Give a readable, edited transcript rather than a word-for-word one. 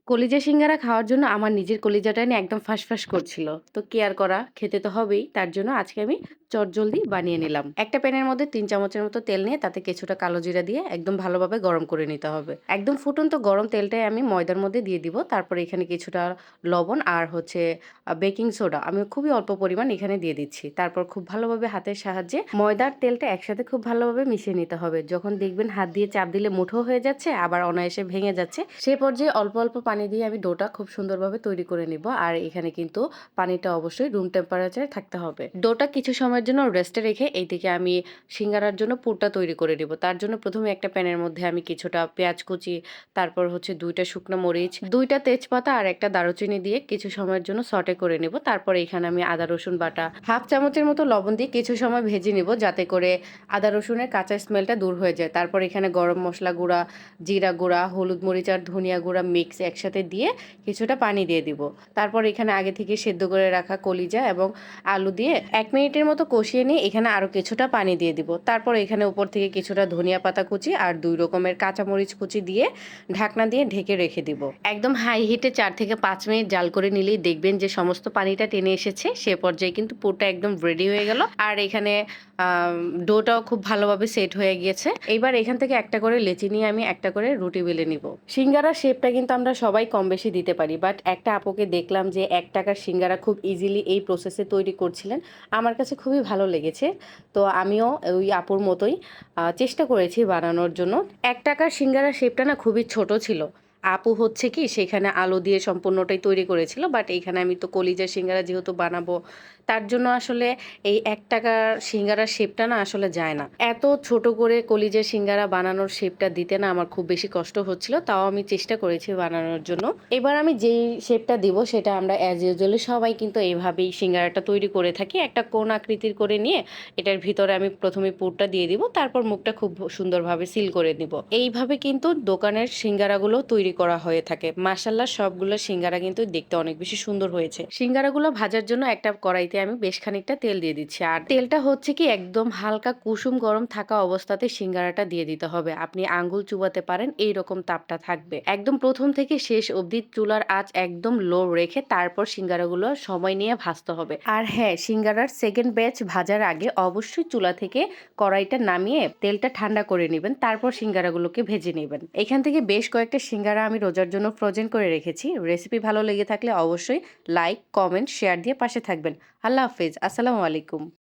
কলিজা সিঙ্গারা খাওয়ার জন্য আমার নিজের কলিজাটা নিয়ে একদম ফাঁস করছিল। তো কি আর করা? খেতে তো হবেই। তার জন্য আজকে আমি চটজলদি বানিয়ে নিলাম। একটা প্যানের মধ্যে ৩ চামচের মতো তেল নিয়ে তাতে কিছুটা কালো জিরা দিয়ে একদম ভালোভাবে গরম করে নিতে হবে। একদম ফুটন্ত গরম তেলটাই আমি ময়দার মধ্যে দিয়ে দিব। তারপরে এখানে কিছুটা লবণ আর হচ্ছে বেকিং সোডা আমি খুবই অল্প পরিমাণ এখানে দিয়ে দিচ্ছি। তারপর খুব ভালোভাবে হাতের সাহায্যে ময়দার তেলটা একসাথে খুব ভালোভাবে মিশিয়ে নিতে হবে। যখন দেখবেন হাত দিয়ে চাপ দিলে মুঠো হয়ে যাচ্ছে আবার অনায়াসে ভেঙে যাচ্ছে, সে পর্যায়ে অল্প অল্প পানি দিয়ে আমি ডোটা খুব সুন্দরভাবে তৈরি করে নিব। আর এখানে কিন্তু পানিটা অবশ্যই রুম টেম্পারেচারে থাকতে হবে। ডোটা কিছু সময়ের জন্য রেস্টে রেখে এইদিকে আমি সিঙ্গারার জন্য পুরটা তৈরি করে নিব। তার জন্য প্রথমে একটা প্যানের মধ্যে আমি কিছুটা পেঁয়াজ কুচি, তারপর হচ্ছে ২ টা শুকনো মরিচ, ২ টা তেজপাতা আর একটা দারুচিনি দিয়ে কিছু সময়ের জন্য সটে করে নেব। তারপর এখানে আমি আদা রসুন বাটা হাফ চামচের মতো লবণ দিয়ে কিছু সময় ভেজে নিব, যাতে করে আদা রসুনের কাঁচা স্মেলটা দূর হয়ে যায়। তারপর এখানে গরম মসলা গুঁড়া, জিরা গুঁড়া, হলুদ মরিচ আর ধনিয়া গুঁড়া মিক্স একসাথে দিয়ে কিছুটা পানি দিয়ে দিব। তারপর এখানে আগে থেকে সেদ্ধ করে রাখা কলিজা এবং আলু দিয়ে ১ মিনিটের মতো কষিয়ে নিয়ে এখানে আরও কিছুটা পানি দিয়ে দিব। তারপর এখানে উপর থেকে কিছুটা ধনিয়া পাতা কুচি আর ২ রকমের কাঁচামরিচ কুচি দিয়ে ঢাকনা দিয়ে ঢেকে রেখে দিব। একদম হাই হিটে ৪ থেকে ৫ মিনিট জাল করে নিলেই দেখবেন যে সমস্ত পানিটা টেনে এসেছে। সে পর্যায়ে কিন্তু পুরটা একদম রেডি হয়ে গেল। আর এখানে ডোটাও খুব ভালোভাবে সেট হয়ে গিয়েছে। এইবার এখান থেকে একটা করে লেচি নিয়ে আমি একটা করে রুটি বেলে নিব। সিঙ্গারার শেপটা কিন্তু আমরা সবাই কম বেশি দিতে পারি, বাট একটা আপুকে দেখলাম যে ৳১ সিঙ্গারা খুব ইজিলি এই প্রসেসে তৈরি করছিলেন। আমার কাছে খুবই ভালো লেগেছে। তো আমিও ওই আপুর মতোই চেষ্টা করেছি বানানোর জন্য। ৳১ সিঙ্গারার শেপটা না খুবই ছোট ছিল। আপু হচ্ছে কি সেখানে আলু দিয়ে সম্পূর্ণটাই তৈরি করেছিল, বাট এইখানে আমি তো কলিজা সিঙ্গারা যেহেতু বানাবো, তার জন্য আসলে এই ৳১ সিঙ্গারার শেপটা না আসলে যায় না। এত ছোট করে কলিজার সিঙ্গারা বানানোর শেপটা দিতে না আমার খুব বেশি কষ্ট হচ্ছিল। তাও আমি চেষ্টা করেছি বানানোর জন্য। এবার আমি যেই শেপটা দিব সেটা আমরা অ্যাজ ইউজুয়ালি সবাই কিন্তু এভাবেই সিঙ্গারাটা তৈরি করে থাকি। একটা কোণ আকৃতির করে নিয়ে এটার ভিতরে আমি প্রথমে পুরটা দিয়ে দিব। তারপর মুখটা খুব সুন্দরভাবে সিল করে দিব। এইভাবে কিন্তু দোকানের সিঙ্গারাগুলো তৈরি করা হয়ে থাকে। মাশাআল্লাহ সবগুলো সিঙ্গারা কিন্তু দেখতে অনেক বেশি সুন্দর হয়েছে। সিঙ্গারাগুলো ভাজার জন্য একটা কড়াইতে আমি বেশ খানিকটা তেল দিয়ে দিচ্ছি। আর তেলটা হচ্ছে কি একদম হালকা কুসুম গরম থাকা অবস্থাতে সিঙ্গারাটা দিয়ে দিতে হবে। আপনি আঙ্গুল চুবাতে পারেন, এইরকম তাপটা থাকবে। একদম প্রথম থেকে শেষ অবধি চুলার আঁচ একদম লো রেখে তারপর সিঙ্গারাগুলো সময় নিয়ে ভাজতে হবে। আর হ্যাঁ, সিঙ্গারার সেকেন্ড ব্যাচ ভাজার আগে অবশ্যই চুলা থেকে কড়াইটা নামিয়ে তেলটা ঠান্ডা করে নিবেন। তারপর সিঙ্গারাগুলোকে ভেজে নিবেন। এখান থেকে বেশ কয়েকটা সিঙ্গারা আমি রোজার জন্য ফ্রোজেন করে রেখেছি। রেসিপি ভালো লেগে থাকলে অবশ্যই লাইক, কমেন্ট, শেয়ার দিয়ে পাশে থাকবেন। আল্লাহ হাফেজ। আসসালামু আলাইকুম।